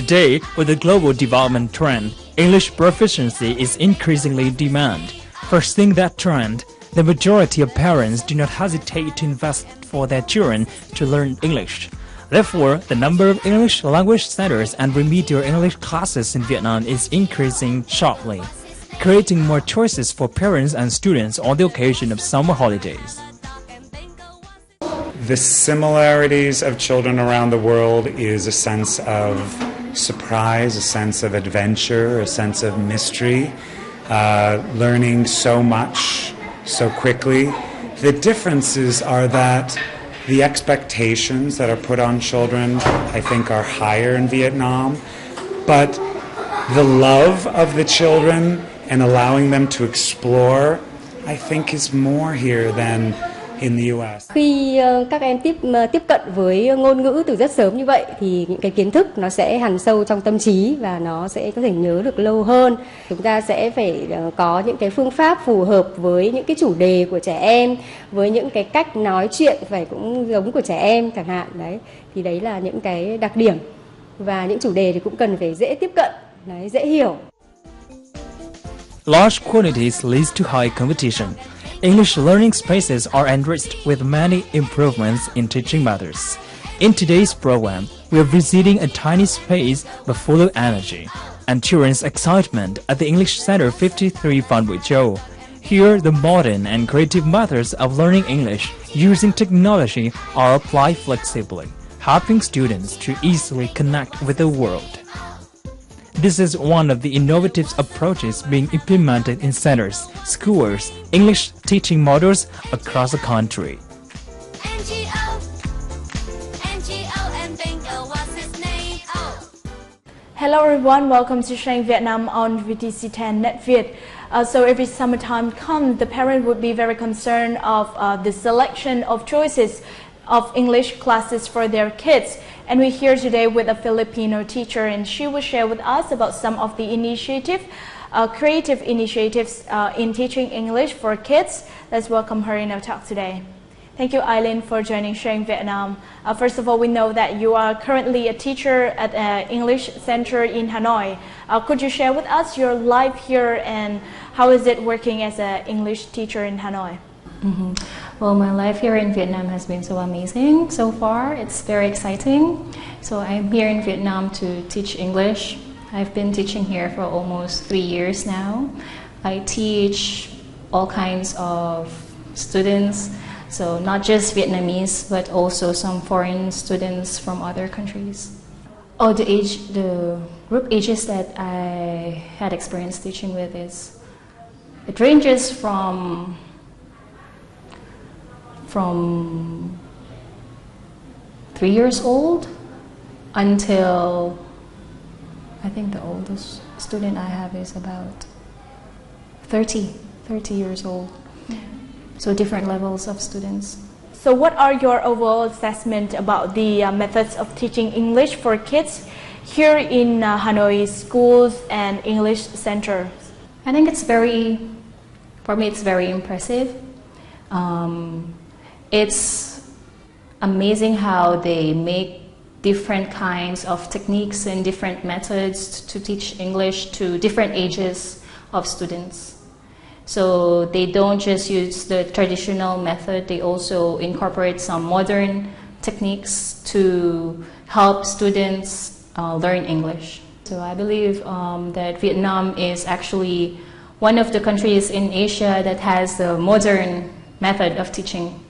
Today, with the global development trend, English proficiency is increasingly demanded. Foreseeing that trend, the majority of parents do not hesitate to invest for their children to learn English. Therefore, the number of English language centers and remedial English classes in Vietnam is increasing sharply, creating more choices for parents and students on the occasion of summer holidays. The similarities of children around the world is a sense of surprise, a sense of adventure, a sense of mystery, learning so much so quickly. The differences are that the expectations that are put on children, I think, are higher in Vietnam, but the love of the children and allowing them to explore, I think, is more here than in the US. Khi các em tiếp cận với ngôn ngữ từ rất sớm như vậy thì những cái kiến thức nó sẽ hằn sâu trong tâm trí và nó sẽ có thể nhớ được lâu hơn. Chúng ta sẽ phải có những cái phương pháp phù hợp với những cái chủ đề của trẻ em, với những cái cách nói chuyện phải cũng giống của trẻ em chẳng hạn đấy. Thì đấy là những cái đặc điểm và những chủ đề thì cũng cần phải dễ tiếp cận, đấy, dễ hiểu. Large quantities leads to high competition. English learning spaces are enriched with many improvements in teaching methods. In today's program, we are visiting a tiny space but full of energy and children's excitement at the English Center 53 Phan Bội Châu. Here, the modern and creative methods of learning English using technology are applied flexibly, helping students to easily connect with the world. This is one of the innovative approaches being implemented in centers, schools, English teaching models across the country. Hello everyone, welcome to Sharing Vietnam on VTC10 NetViet. So every summertime comes, the parent would be very concerned of the selection of choices of English classes for their kids. And we're here today with a Filipino teacher, and she will share with us about some of the creative initiatives in teaching English for kids. Let's welcome her in our talk today. Thank you, Eileen, for joining Sharing Vietnam. First of all, we know that you are currently a teacher at an English center in Hanoi. Could you share with us your life here and how is it working as an English teacher in Hanoi? Well, my life here in Vietnam has been so amazing so far. It's very exciting. So I'm here in Vietnam to teach English. I've been teaching here for almost 3 years now. I teach all kinds of students, so not just Vietnamese, but also some foreign students from other countries. Oh, the group ages that I had experience teaching with it ranges from 3 years old until I think the oldest student I have is about 30 years old. So different levels of students. So what are your overall assessment about the methods of teaching English for kids here in Hanoi schools and English centers? I think for me it's very impressive. It's amazing how they make different kinds of techniques and different methods to teach English to different ages of students. So they don't just use the traditional method, they also incorporate some modern techniques to help students learn English. So I believe that Vietnam is actually one of the countries in Asia that has the modern method of teaching,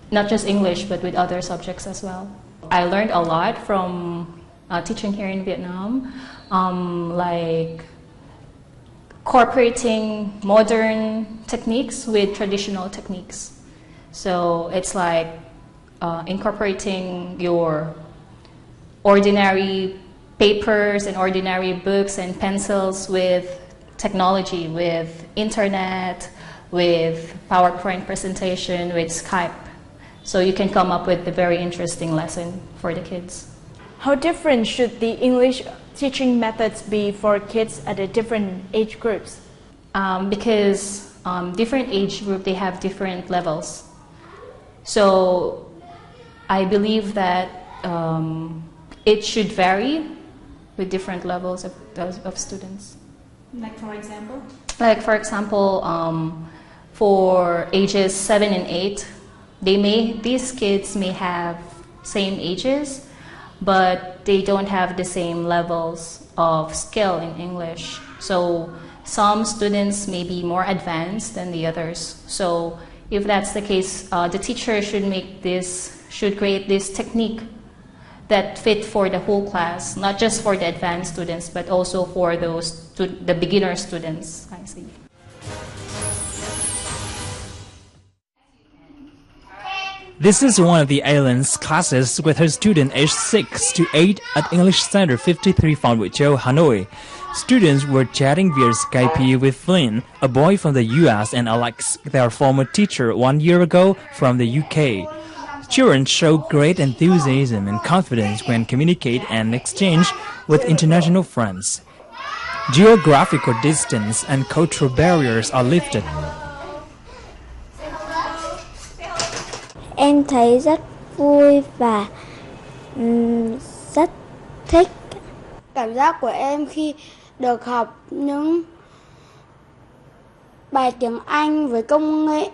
not just English, but with other subjects as well. I learned a lot from teaching here in Vietnam, like incorporating modern techniques with traditional techniques. So it's like incorporating your ordinary papers and ordinary books and pencils with technology, with internet, with PowerPoint presentation, with Skype. So you can come up with a very interesting lesson for the kids. How different should the English teaching methods be for kids at the different age groups? Because different age group, they have different levels. So I believe that it should vary with different levels of students. Like for example? Like for example, for ages 7 and 8, these kids may have same ages, but they don't have the same levels of skill in English. So some students may be more advanced than the others. So if that's the case, the teacher should create this technique that fit for the whole class, not just for the advanced students, but also for the beginner students. I see. This is one of the Ailen's classes with her student aged 6 to 8 at English Center 53 Phan Bội Châu, Hanoi. Students were chatting via Skype with Flynn, a boy from the US, and Alex, their former teacher 1 year ago from the UK. Children show great enthusiasm and confidence when communicate and exchange with international friends. Geographical distance and cultural barriers are lifted. Em thấy rất vui và rất thích. Cảm giác của em khi được học những bài tiếng Anh với công nghệ,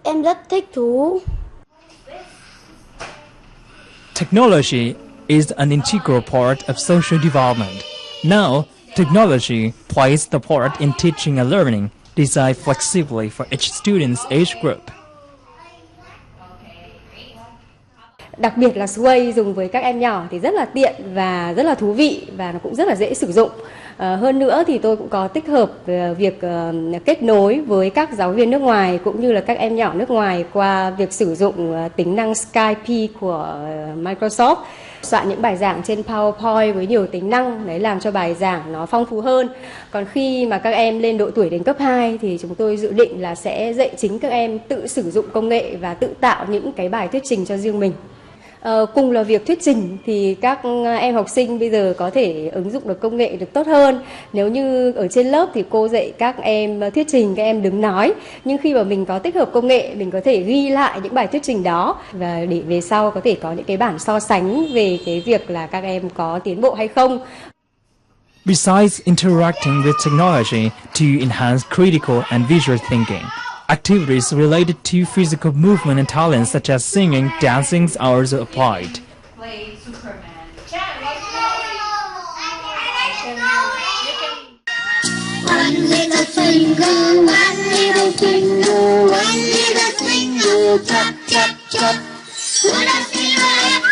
em rất thích thú. Technology is an integral part of social development. Now, technology plays the part in teaching and learning, designed flexibly for each student's age group. Đặc biệt là Sway dùng với các em nhỏ thì rất là tiện và rất là thú vị, và nó cũng rất là dễ sử dụng. Hơn nữa thì tôi cũng có tích hợp việc kết nối với các giáo viên nước ngoài cũng như là các em nhỏ nước ngoài qua việc sử dụng tính năng Skype của Microsoft. Soạn những bài giảng trên PowerPoint với nhiều tính năng đấy, làm cho bài giảng nó phong phú hơn. Còn khi mà các em lên độ tuổi đến cấp 2 thì chúng tôi dự định là sẽ dạy chính các em tự sử dụng công nghệ và tự tạo những cái bài thuyết trình cho riêng mình. Cùng là việc thuyết trình thì các em học sinh bây giờ có thể ứng dụng được công nghệ được tốt hơn. Nếu như ở trên lớp thì cô dạy các em thuyết trình, các em đứng nói, nhưng khi mà mình có tích hợp công nghệ, mình có thể ghi lại những bài thuyết trình đó và để về sau có thể có những cái bản so sánh về cái việc là các em có tiến bộ hay không. Besides interacting with technology to enhance critical and visual thinking, activities related to physical movement and talents such as singing, dancing are also applied. One little finger, one little finger, one little finger, chop, chop, chop. Put a finger up,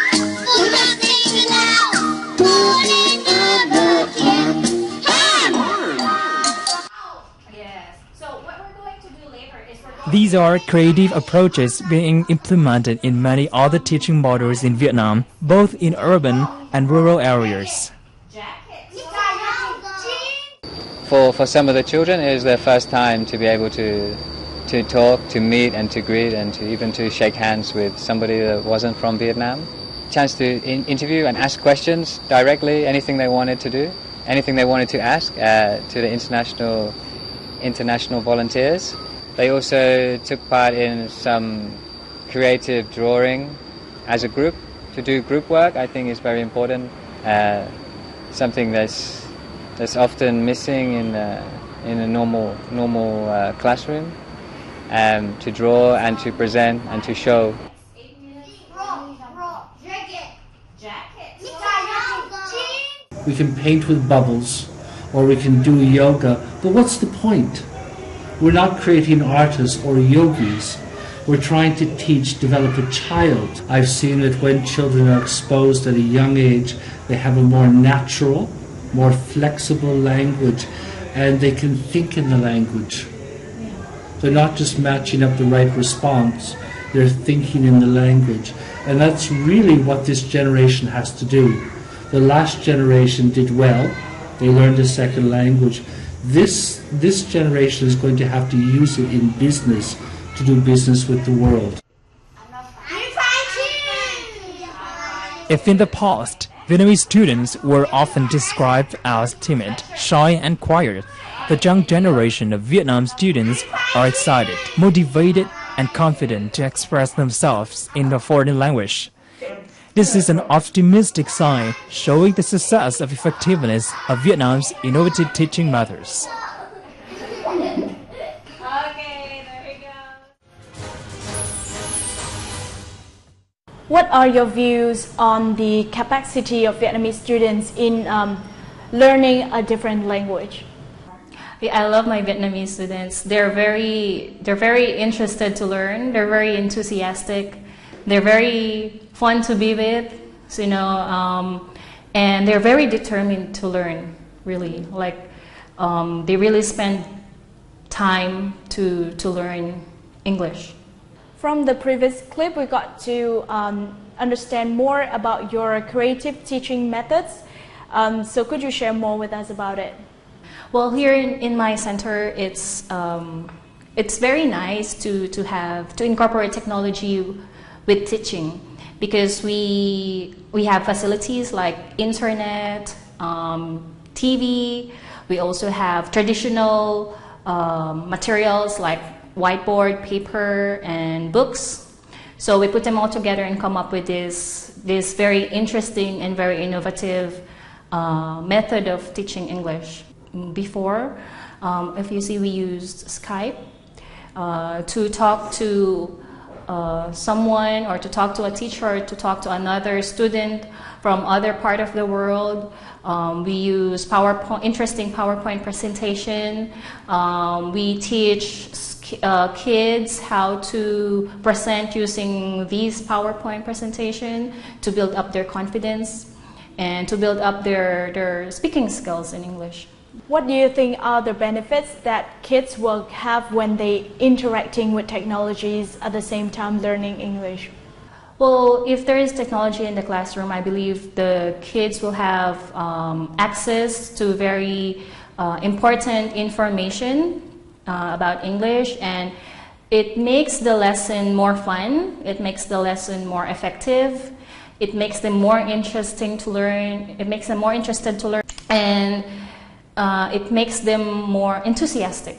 put a finger down, put it on the can. These are creative approaches being implemented in many other teaching models in Vietnam, both in urban and rural areas. For some of the children, it is their first time to be able to talk, to meet and to greet and to even to shake hands with somebody that wasn't from Vietnam. Chance to interview and ask questions directly, anything they wanted to do, anything they wanted to ask to the international volunteers. They also took part in some creative drawing as a group. To do group work, I think, is very important. Something that's often missing in a normal classroom. To draw and to present and to show. We can paint with bubbles, or we can do yoga, but what's the point? We're not creating artists or yogis. We're trying to develop a child. I've seen that when children are exposed at a young age, they have a more natural, more flexible language, and they can think in the language. They're not just matching up the right response, they're thinking in the language. And that's really what this generation has to do. The last generation did well. They learned a second language. This generation is going to have to use it in business to do business with the world. If in the past, Vietnamese students were often described as timid, shy and quiet, the young generation of Vietnam students are excited, motivated and confident to express themselves in the foreign language. This is an optimistic sign showing the success of effectiveness of Vietnam's innovative teaching methods. What are your views on the capacity of Vietnamese students in learning a different language? Yeah, I love my Vietnamese students. They're very interested to learn. They're very enthusiastic. They're very fun to be with, you know, and they're very determined to learn. Really, like they really spend time to learn English. From the previous clip, we got to understand more about your creative teaching methods. So could you share more with us about it? Well, here in my center, it's very nice to incorporate technology with teaching, because we have facilities like internet, TV. We also have traditional materials like whiteboard, paper, and books. So we put them all together and come up with this very interesting and very innovative method of teaching English. Before, if you see, we used Skype to talk to someone, or to talk to a teacher, or to talk to another student from other part of the world. We use interesting PowerPoint presentation. We teach kids how to present using these PowerPoint presentation to build up their confidence and to build up their speaking skills in English. What do you think are the benefits that kids will have when they interacting with technologies at the same time learning English? Well, if there is technology in the classroom, I believe the kids will have access to very important information about English, and it makes the lesson more fun, it makes the lesson more effective, it makes them more interesting to learn, it makes them more interested to learn, and it makes them more enthusiastic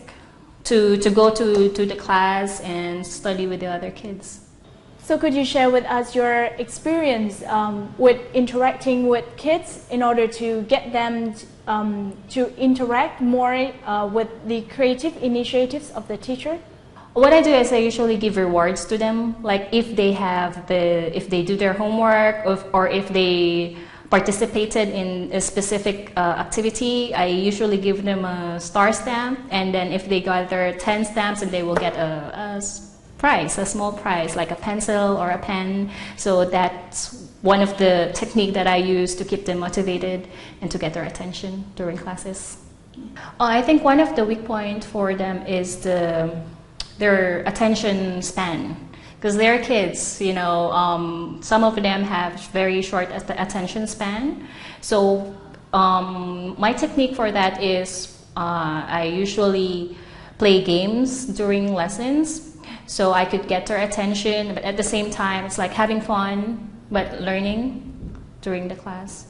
to go to the class and study with the other kids. So could you share with us your experience with interacting with kids in order to get them to interact more with the creative initiatives of the teacher? What I do is I usually give rewards to them, like if they do their homework, or if they participated in a specific activity, I usually give them a star stamp, and then if they gather 10 stamps, then they will get a prize, a small prize, like a pencil or a pen. So that's one of the techniques that I use to keep them motivated and to get their attention during classes. I think one of the weak points for them is their attention span, because they're kids, you know. Some of them have very short attention span. So my technique for that is I usually play games during lessons, so I could get their attention, but at the same time, it's like having fun, but learning during the class.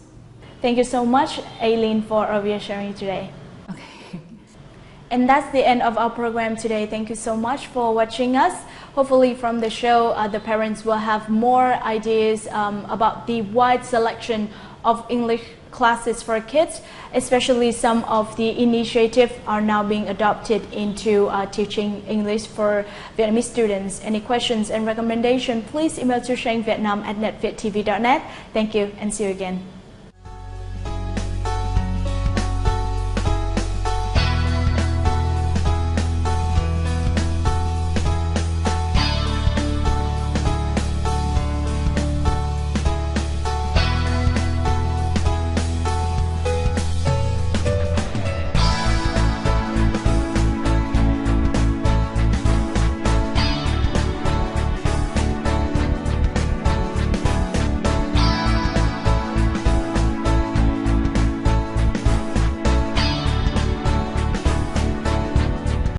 Thank you so much, Aileen, for all your sharing today. Okay. And that's the end of our program today. Thank you so much for watching us. Hopefully from the show, the parents will have more ideas about the wide selection of English classes for kids, especially some of the initiatives are now being adopted into teaching English for Vietnamese students. Any questions and recommendations, please email to shangvietnam@netvietTV.net. Thank you and see you again.